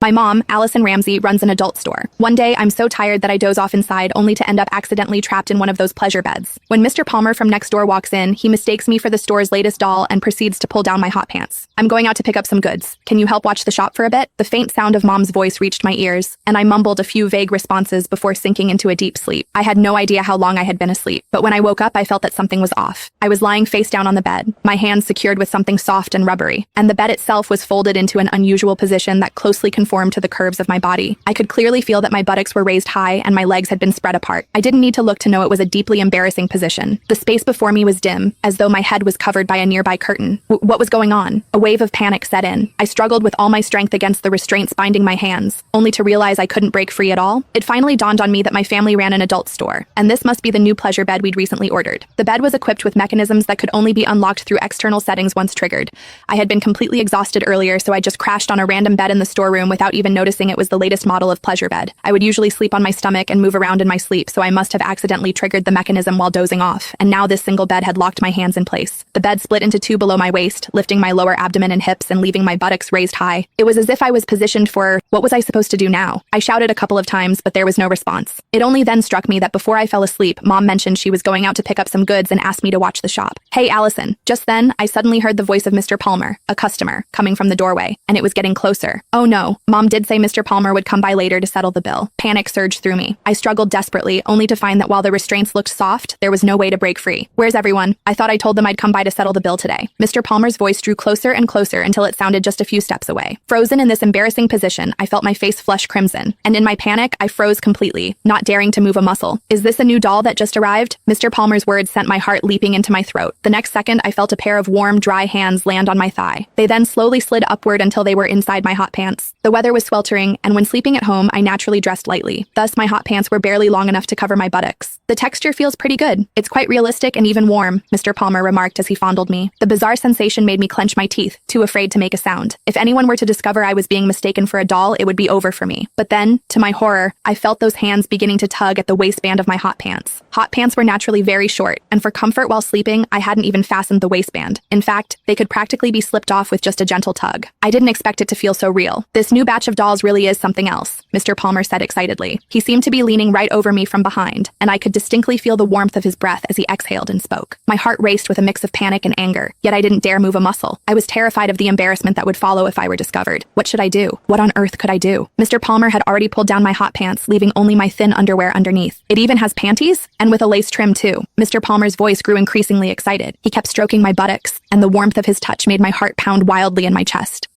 My mom, Allison Ramsey, runs an adult store. One day, I'm so tired that I doze off inside, only to end up accidentally trapped in one of those pleasure beds. When Mr. Palmer from next door walks in, he mistakes me for the store's latest doll and proceeds to pull down my hot pants. I'm going out to pick up some goods. Can you help watch the shop for a bit? The faint sound of Mom's voice reached my ears, and I mumbled a few vague responses before sinking into a deep sleep. I had no idea how long I had been asleep, but when I woke up, I felt that something was off. I was lying face down on the bed, my hands secured with something soft and rubbery, and the bed itself was folded into an unusual position that closely conformed to the curves of my body. I could clearly feel that my buttocks were raised high and my legs had been spread apart. I didn't need to look to know it was a deeply embarrassing position. The space before me was dim, as though my head was covered by a nearby curtain. What was going on? A wave of panic set in. I struggled with all my strength against the restraints binding my hands, only to realize I couldn't break free at all. It finally dawned on me that my family ran an adult store, and this must be the new pleasure bed we'd recently ordered. The bed was equipped with mechanisms that could only be unlocked through external settings once triggered. I had been completely exhausted earlier, so I just crashed on a random bed in the storeroom without even noticing it was the latest model of pleasure bed. I would usually sleep on my stomach and move around in my sleep, so I must have accidentally triggered the mechanism while dozing off, and now this single bed had locked my hands in place. The bed split into two below my waist, lifting my lower abdomen and hips and leaving my buttocks raised high. It was as if I was positioned for, what was I supposed to do now? I shouted a couple of times, but there was no response. It only then struck me that before I fell asleep, Mom mentioned she was going out to pick up some goods and asked me to watch the shop. Hey, Allison. Just then, I suddenly heard the voice of Mr. Palmer, a customer, coming from the doorway, and it was getting closer. Oh no, Mom did say Mr. Palmer would come by later to settle the bill. Panic surged through me. I struggled desperately, only to find that while the restraints looked soft, there was no way to break free. Where's everyone? I thought I told them I'd come by to settle the bill today. Mr. Palmer's voice drew closer and closer until it sounded just a few steps away. Frozen in this embarrassing position, I felt my face flush crimson, and in my panic, I froze completely, not daring to move a muscle. Is this a new doll that just arrived? Mr. Palmer's words sent my heart leaping into my throat. The next second, I felt a pair of warm, dry hands land on my thigh. They then slowly slid upward until they were inside my hot pants. The weather was sweltering, and when sleeping at home, I naturally dressed lightly. Thus, my hot pants were barely long enough to cover my buttocks. The texture feels pretty good. It's quite realistic and even warm, Mr. Palmer remarked as he fondled me. The bizarre sensation made me clench my teeth, too afraid to make a sound. If anyone were to discover I was being mistaken for a doll, it would be over for me. But then, to my horror, I felt those hands beginning to tug at the waistband of my hot pants. Hot pants were naturally very short, and for comfort while sleeping, I hadn't even fastened the waistband. In fact, they could practically be slipped off with just a gentle tug. I didn't expect it to feel so real. This new batch of dolls really is something else, Mr. Palmer said excitedly. He seemed to be leaning right over me from behind, and I could distinctly feel the warmth of his breath as he exhaled and spoke. My heart raced with a mix of panic and anger, yet I didn't dare move a muscle. I was terrified of the embarrassment that would follow if I were discovered. What should I do? What on earth could I do? Mr. Palmer had already pulled down my hot pants, leaving only my thin underwear underneath. It even has panties, and with a lace trim too. Mr. Palmer's voice grew increasingly excited. He kept stroking my buttocks, and the warmth of his touch made my heart pound wildly in my chest.